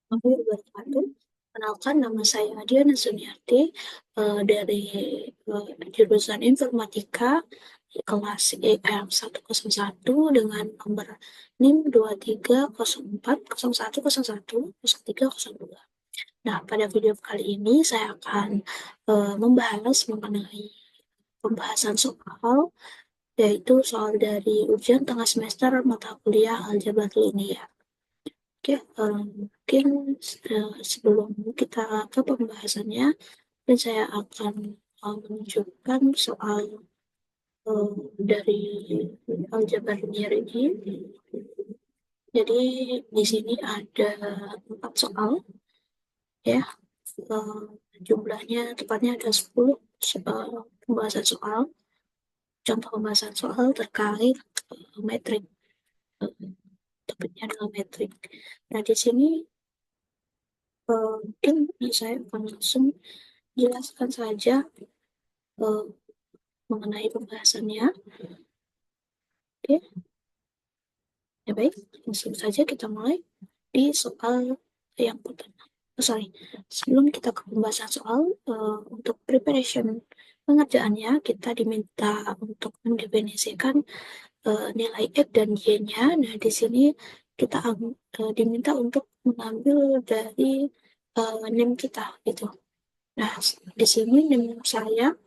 Warahmatullahi wabarakatuh. Kenalkan, nama saya Diana Suniarti dari jurusan Informatika kelas EM 101 dengan nomor NIM 230401010302. Nah, pada video kali ini saya akan membahas mengenai pembahasan soal, yaitu soal dari ujian tengah semester mata kuliah Aljabar Linear. Oke, mungkin sebelum kita ke pembahasannya, dan saya akan menunjukkan soal dari aljabar linear ini. Jadi di sini ada 4 soal, ya. Eh, Jumlahnya tepatnya ada 10 pembahasan soal. Contoh pembahasan soal terkait metrik. Topiknya adalah metrik. Nah, di sini mungkin saya akan langsung jelaskan saja eh, mengenai pembahasannya. Oke, ya baik, langsung saja kita mulai di soal yang pertama. Sorry, sebelum kita ke pembahasan soal, untuk preparation pengerjaannya, kita diminta untuk mendefinisikan nilai X dan Y-nya. Nah, di sini kita diminta untuk mengambil dari NIM kita, gitu. Nah, di sini NIM saya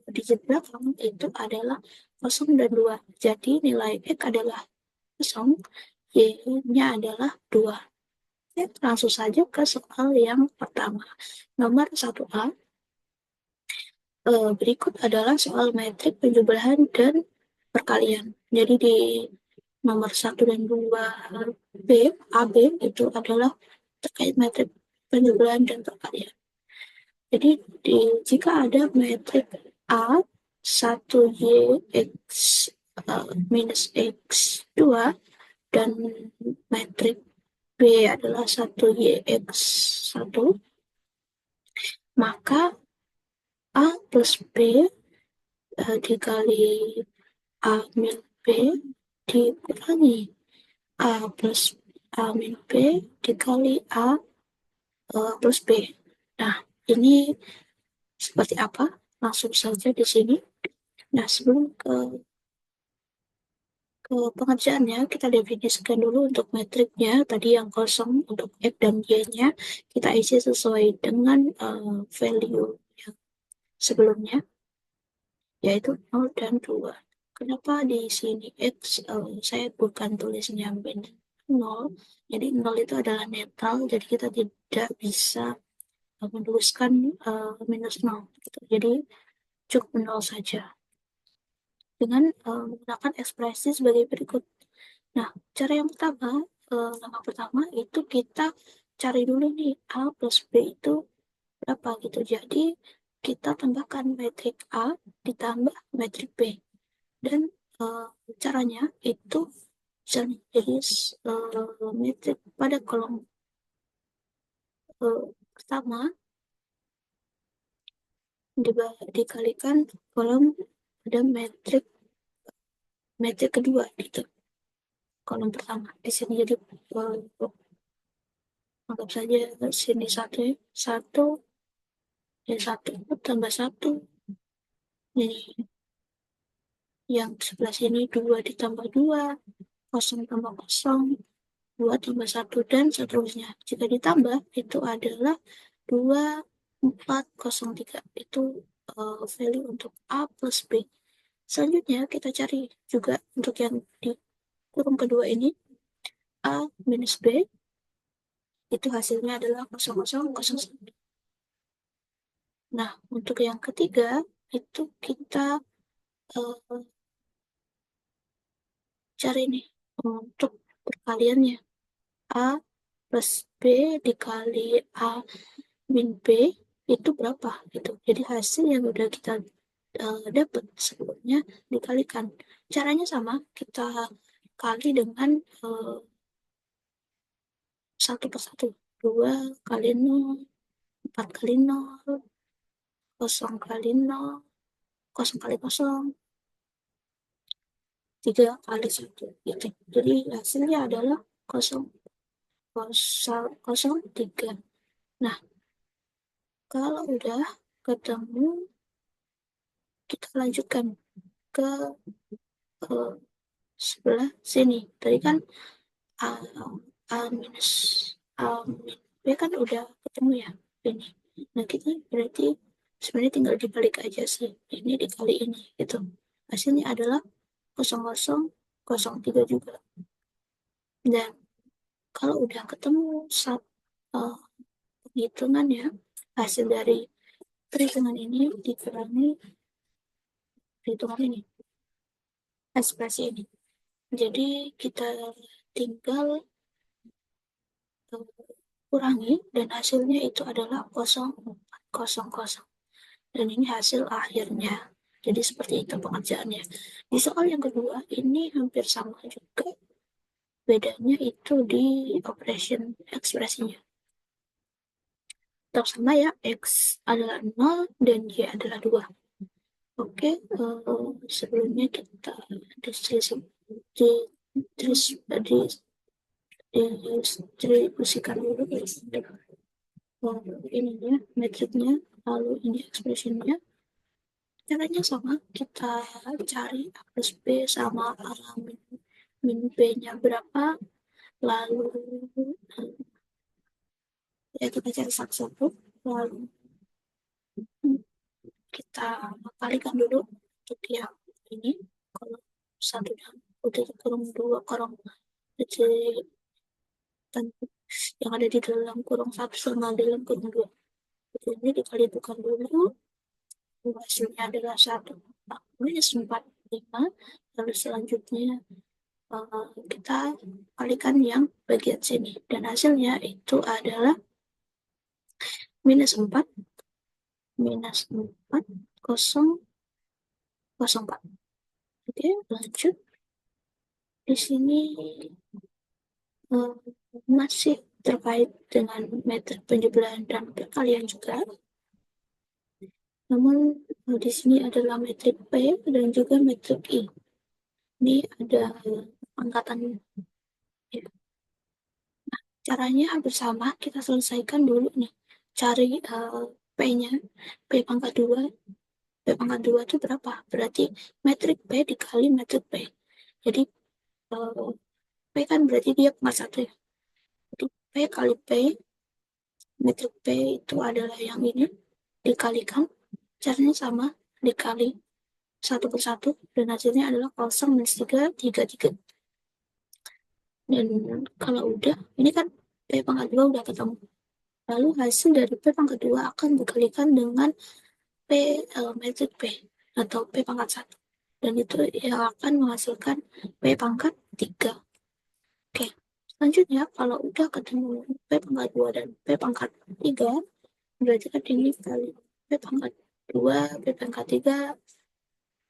digit belakang itu adalah 0 dan 2. Jadi nilai X adalah 0, Y-nya adalah 2. Oke, langsung saja ke soal yang pertama. Nomor 1A. Berikut adalah soal metrik penjumlahan dan perkalian. Jadi di nomor 1 dan 2 B, AB itu adalah terkait metrik penjumlahan dan perkalian. Jadi jika ada metrik A 1Y X minus X2 dan metrik B adalah 1Y X1, maka A plus B dikali A min B dikurangi A plus A min B dikali A plus B. Nah, ini seperti apa? Langsung saja di sini. Nah, sebelum ke pengerjaannya, kita definisikan dulu untuk metriknya. Tadi yang kosong untuk X dan Y-nya, kita isi sesuai dengan value yang sebelumnya, yaitu 0 dan 2. Kenapa di sini X saya bukan tulisnya benar 0? Jadi 0 itu adalah netral, jadi kita tidak bisa menuliskan minus 0. Gitu. Jadi cukup 0 saja dengan menggunakan ekspresi sebagai berikut. Nah, cara yang pertama, langkah pertama itu kita cari dulu nih A plus B itu berapa gitu. Jadi kita tambahkan metrik A ditambah metrik B. Dan caranya itu jadi metrik pada kolom pertama dikalikan kolom pada metrik metrik kedua gitu. Kolom pertama di sini jadi anggap saja sini satu ya. Satu ya, satu tambah satu, ini yang sebelah sini 2 ditambah 2, 0 tambah 0, 2 tambah 1, dan seterusnya. Jika ditambah, itu adalah 2403. Itu value untuk A plus B. Selanjutnya, kita cari juga untuk yang di kurung kedua ini, A minus B, itu hasilnya adalah 0001. Nah, untuk yang ketiga, itu kita uh, cari nih untuk perkaliannya. A plus B dikali A min B itu berapa gitu. Jadi hasil yang udah kita dapat sebelumnya dikalikan. Caranya sama, kita kali dengan 1 per 1. 2 kali 0, 4 kali 0, 0 kali 0, 0 kali 0, 3 kali 1 gitu. Jadi hasilnya adalah 0. 0,03. Nah, kalau udah ketemu, kita lanjutkan ke uh, sebelah sini. Tadi kan A, A minus A min B kan udah ketemu ya, ini. Nah, kita berarti sebenarnya tinggal dibalik aja sih. Ini dikali ini, gitu. Hasilnya adalah 0003 juga. Dan kalau udah ketemu uh, penghitungannya, hasil dari perhitungan ini dikurangi perhitungan ini, ekspresi ini. Jadi kita tinggal kurangi dan hasilnya itu adalah 0400. Dan ini hasil akhirnya. Jadi seperti itu pengerjaannya. Di soal yang kedua ini hampir sama juga. Bedanya itu di operation ekspresinya. Tetap sama ya, X adalah 0 dan Y adalah 2. Oke, sebelumnya kita distribusikan dulu ini ya, metriknya, lalu ini ekspresinya. Caranya sama, kita cari A plus B sama A min B-nya berapa, lalu ya kita cari satu-satu, lalu kita kalikan dulu untuk yang ini, kalau satu dan udah kurung dua kurung detik dan yang ada di dalam kurung satu sama dalam kurung dua. Ini dikalikan dulu, hasilnya adalah 1,45. Lalu selanjutnya kita kalikan yang bagian sini. Dan hasilnya itu adalah minus 4, minus 4, 0, 0,4. Oke, lanjut. Di sini masih terkait dengan metode penjumlahan dan perkalian juga. Namun di sini adalah metrik P dan juga metrik I. Ini ada angkatan ya. Nah, caranya hampir sama, kita selesaikan dulu nih. Cari P-nya, P pangkat 2. P pangkat 2 itu berapa? Berarti metrik P dikali metrik P. Jadi P kan berarti dia pangkat 1 ya. Jadi P kali P, metrik P itu adalah yang ini, dikalikan, caranya sama, dikali satu per satu, dan hasilnya adalah 0,333. Dan kalau udah, ini kan P pangkat 2 udah ketemu. Lalu hasil dari P pangkat 2 akan dikalikan dengan P metrik P atau P pangkat 1. Dan itu yang akan menghasilkan P pangkat 3. Oke, selanjutnya kalau udah ketemu P pangkat 2 dan P pangkat 3, berarti kan ini kali P pangkat 2, P pangkat 3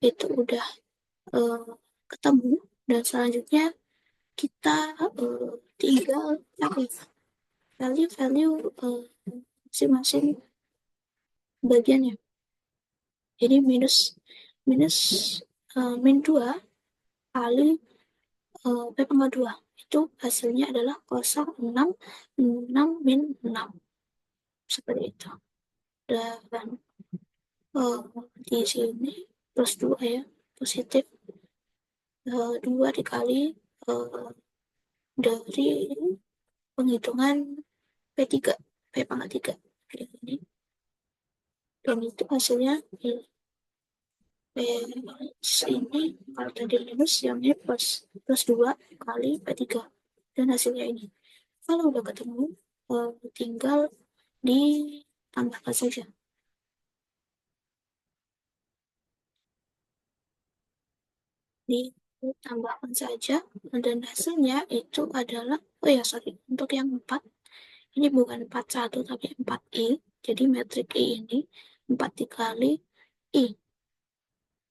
itu udah ketemu. Dan selanjutnya kita tinggal cari value-value masing-masing bagiannya. Jadi minus min 2 kali P pangkat 2 itu hasilnya adalah 0,6 min 6 seperti itu. Dan di sini plus 2 ya, positif 2 dikali dari penghitungan P3, P pangkat 3 ini. Dan itu hasilnya P ini kalau tadi minus yang ini plus 2 kali P3 dan hasilnya ini. Kalau udah ketemu tinggal ditambahkan saja. Ditambahkan saja dan hasilnya itu adalah, oh ya sorry, untuk yang 4 ini bukan 41 tapi 4i. Jadi metrik i ini 4 dikali i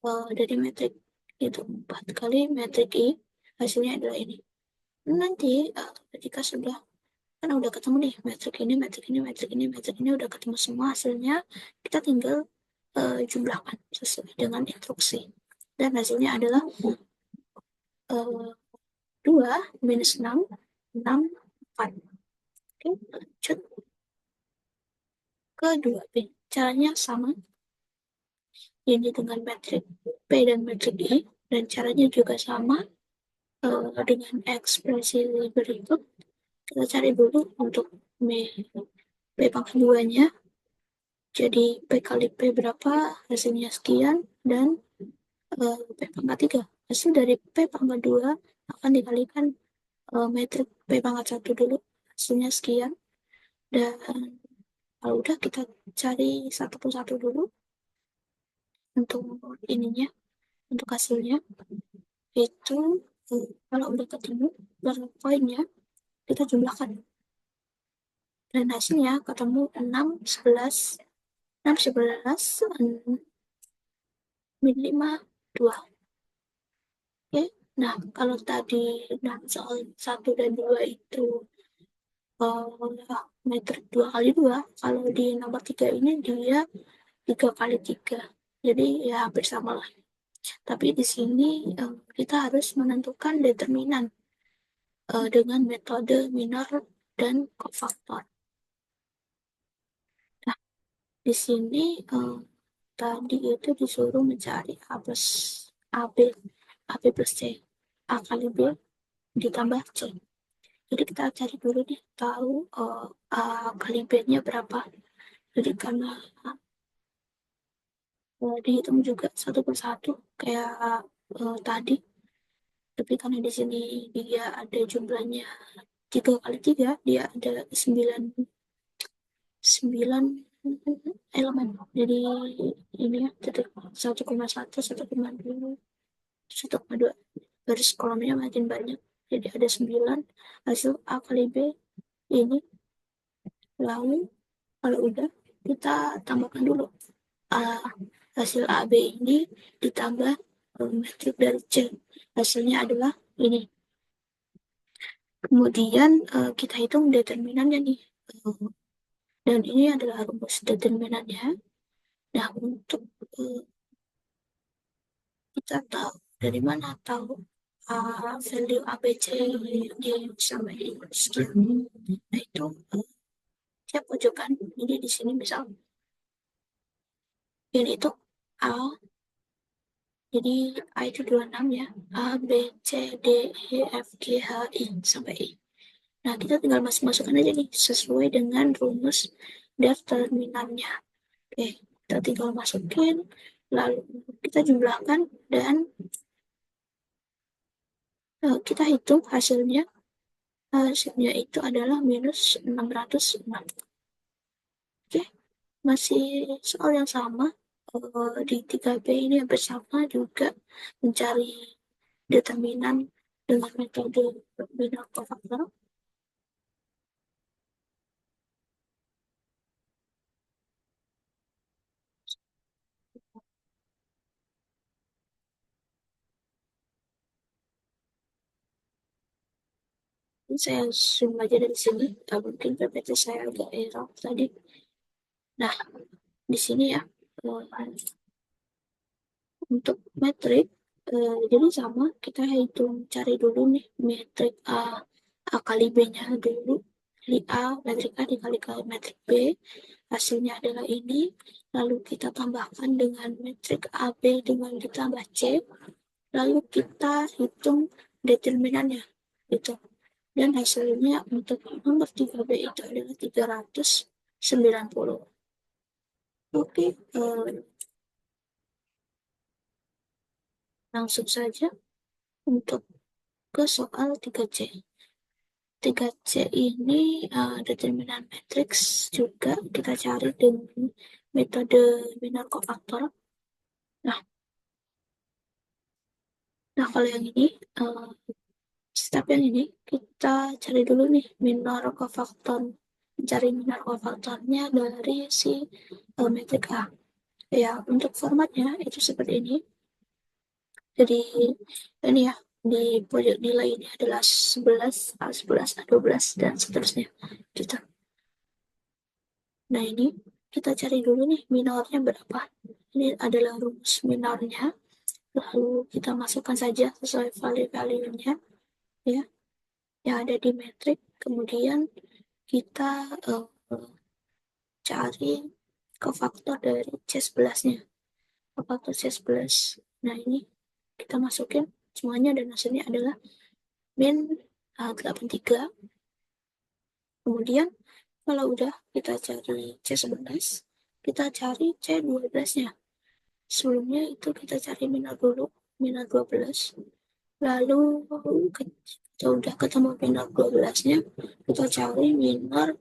dari metrik itu 4 kali metrik i, hasilnya adalah ini. Nanti ketika sudah kan udah ketemu nih metrik ini, metrik ini, metrik ini, metrik ini udah ketemu semua hasilnya, kita tinggal jumlahkan sesuai dengan instruksi. Dan hasilnya adalah 2 minus 6, 4. Lanjut ke 2B. Caranya sama, ini dengan metrik P dan metrik I, dan caranya juga sama dengan ekspresi berikut. Kita cari dulu untuk P pangkat 2-nya. Jadi P kali P berapa, hasilnya sekian, dan P pangkat 3. Hasil dari P pangkat 2 akan dikalikan metrik P pangkat 1 dulu, hasilnya sekian. Dan kalau udah kita cari satu persatu dulu untuk ininya, untuk hasilnya. Itu kalau udah ketemu berapa poinnya, kita jumlahkan. Dan hasilnya ketemu 6, 11, 6, 11, 5, 2. Oke, nah kalau tadi soal 1 dan 2 itu metrik 2 kali 2, kalau di nomor 3 ini dia 3 kali 3. Jadi ya hampir sama lah. Tapi di sini kita harus menentukan determinan dengan metode minor dan kofaktor. Nah, di sini tadi itu disuruh mencari AB, AB plus C. A kali B ditambah C. Jadi kita cari dulu nih, tahu A kali B-nya berapa. Jadi karena dihitung juga satu persatu kayak tadi. Tapi karena di sini dia ada jumlahnya 3 kali 3, dia ada 9 elemen. Jadi ini ya, 1,1, 1,2, 1,2. Garis kolomnya makin banyak. Jadi ada 9. Hasil A kali B ini. Lalu kalau udah, kita tambahkan dulu. Hasil AB ini ditambah metrik dari C. Hasilnya adalah ini. Kemudian kita hitung determinannya nih. Dan ini adalah rumus determinannya. Nah, untuk kita tahu dari mana tahu value ABC di sampai sekian. Nah, itu tiap pojokan. Ini di sini misal ini itu A. Jadi A itu 26 ya. A, B, C, D, E, F, G, H, I sampai I. Nah, kita tinggal masuk-masukkan aja nih sesuai dengan rumus determinannya. Oke, kita tinggal masukin, lalu kita jumlahkan, dan kita hitung hasilnya. Hasilnya itu adalah minus 606. Oke, masih soal yang sama. Di 3B ini yang bersama juga mencari determinan dengan metode binomo kofaktor. Ini saya zoom aja dari sini. Mungkin PPT saya agak error tadi. Nah, di sini ya, untuk metrik, jadi sama, kita hitung, cari dulu nih metrik A kali B-nya dulu. Kali A, metrik A dikali metrik B, hasilnya adalah ini. Lalu kita tambahkan dengan metrik AB dengan ditambah C. Lalu kita hitung determinannya. Gitu. Dan hasilnya untuk nomor 3B itu adalah 390. Oke, langsung saja untuk ke soal 3C. 3C ini determinan matriks juga kita cari dengan metode minor kofaktor. Nah, kalau yang ini, step yang ini kita cari dulu nih minor kofaktor. Cari minor kofaktornya dari si metrik A. Ya, untuk formatnya itu seperti ini. Jadi ini ya, di pojok nilai ini adalah 11, A11, A12, dan seterusnya. Gitu. Nah, ini kita cari dulu nih minornya berapa. Ini adalah rumus minornya. Lalu kita masukkan saja sesuai value-value-nya ya, yang ada di metrik. Kemudian kita cari kofaktor dari C11-nya. Kofaktor C11. Nah, ini kita masukin semuanya dan hasilnya adalah min 83. Kemudian kalau udah kita cari C11, kita cari C12-nya. Sebelumnya itu kita cari minor dulu, minor 12. Lalu kita udah ketemu minor 12-nya, kita cari minor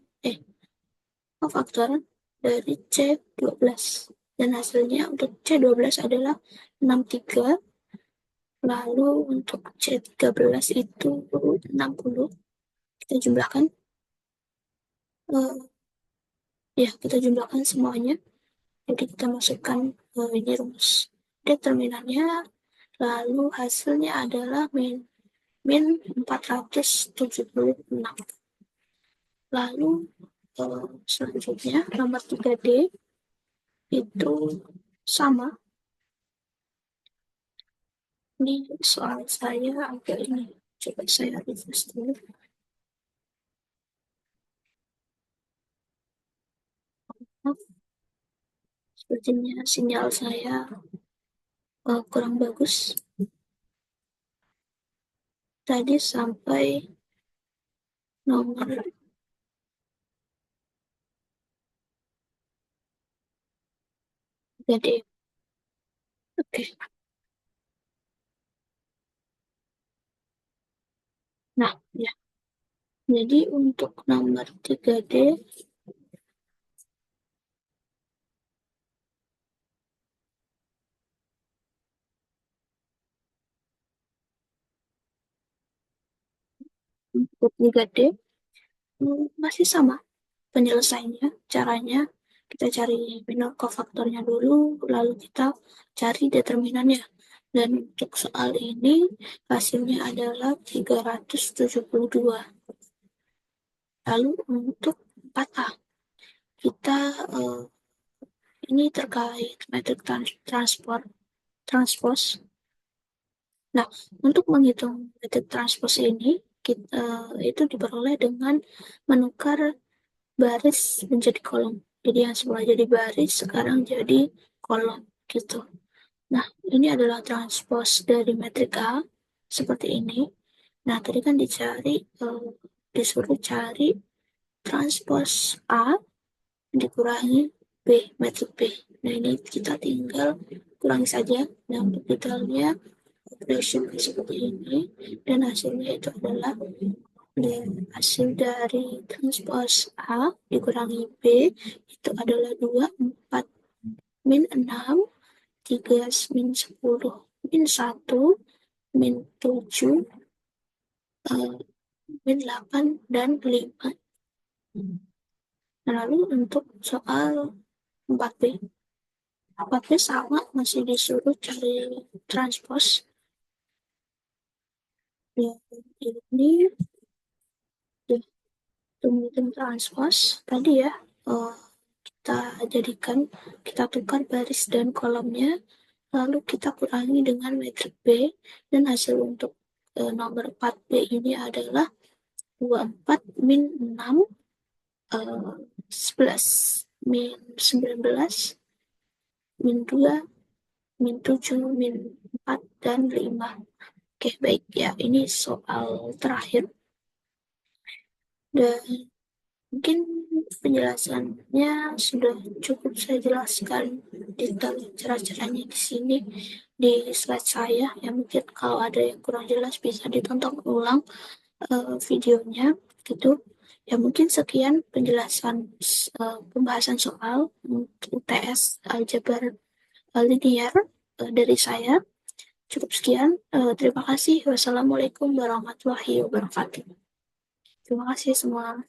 kofaktor dari C12. Dan hasilnya untuk C12 adalah 63. Lalu untuk C13 itu 60. Kita jumlahkan. Kita jumlahkan semuanya. Jadi kita masukkan ini rumus determinannya. Lalu hasilnya adalah min 476. Lalu selanjutnya nomor 3D itu sama. Ini soal saya agak ini. Coba saya refresh dulu. Sepertinya sinyal saya kurang bagus. Tadi sampai nomor gede. Oke. Nah, ya. Jadi untuk nomor 3D untuk 3D masih sama penyelesaiannya. Caranya kita cari minor kofaktornya dulu, lalu kita cari determinannya. Dan untuk soal ini hasilnya adalah 372. Lalu untuk 4A, kita ini terkait metrik transpose. Nah, untuk menghitung metrik transpose ini, kita itu diperoleh dengan menukar baris menjadi kolom. Jadi yang semula jadi baris, sekarang jadi kolom, gitu. Nah, ini adalah transpose dari metrik A, seperti ini. Nah, tadi kan disuruh cari transpose A dikurangi B, metrik B. Nah, ini kita tinggal kurangi saja. Nah, untuk detailnya, operation seperti ini. Dan hasilnya itu adalah hasil dari transpose A dikurangi B itu adalah 2, 4, min 6, 3, min 10, min 1, min 7, min 8, dan 5. Lalu untuk soal 4B. 4B sama, masih disuruh cari transpose. Ya, ini ya, kemudian transpose tadi ya, kita tukar baris dan kolomnya, lalu kita kurangi dengan metrik B, dan hasil untuk nomor 4B ini adalah 24 min 6, 11, min 19, min 2, min 7, min 4, dan 5. Oke, baik ya, ini soal terakhir. Dan mungkin penjelasannya sudah cukup saya jelaskan detail cara-caranya di sini di slide saya. Ya, mungkin kalau ada yang kurang jelas bisa ditonton ulang videonya gitu. Ya, mungkin sekian penjelasan pembahasan soal untuk UTS aljabar linear dari saya. Cukup sekian. Terima kasih. Wassalamualaikum warahmatullahi wabarakatuh. Terima kasih semua.